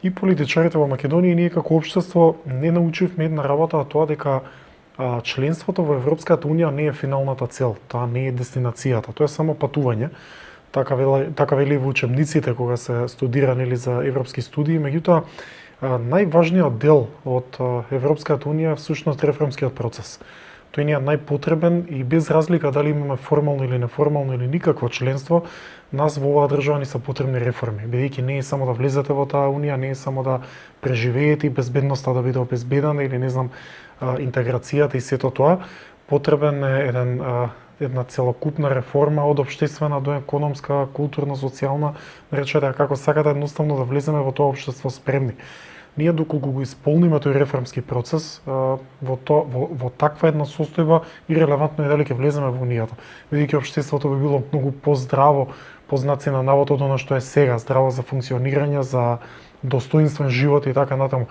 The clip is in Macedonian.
и политичарите во Македонија и ние како општество не научивме една работа, тоа дека членството во Европската унија не е финалната цел, тоа не е дестинацијата, тоа е само патување. Така вели во учебниците кога се студира нели за европски студии, меѓутоа најважниот дел од Европската унија е всушност реформскиот процес. Тој ни е најпотребен и без разлика дали имаме формално или неформално или никакво членство, нас во оваа држава ни се потребни реформи, бидејќи не е само да влезете во таа унија, не е само да преживеете и безбедноста да биде обезбедена или не знам интеграцијата и сето тоа, потребен е една целокупна реформа од општествена до економска, културна, социјална, речете како сакате едноставно да влеземе во тоа општество спремни. Ние доколку го исполниме тој реформски процес, во таква една состојба и релевантно е дали ќе влеземе во унијата, бидејќи општеството би било многу поздраво, по знаци на навод од она што е сега, здраво за функционирање, за достоинствен живот и така натаму.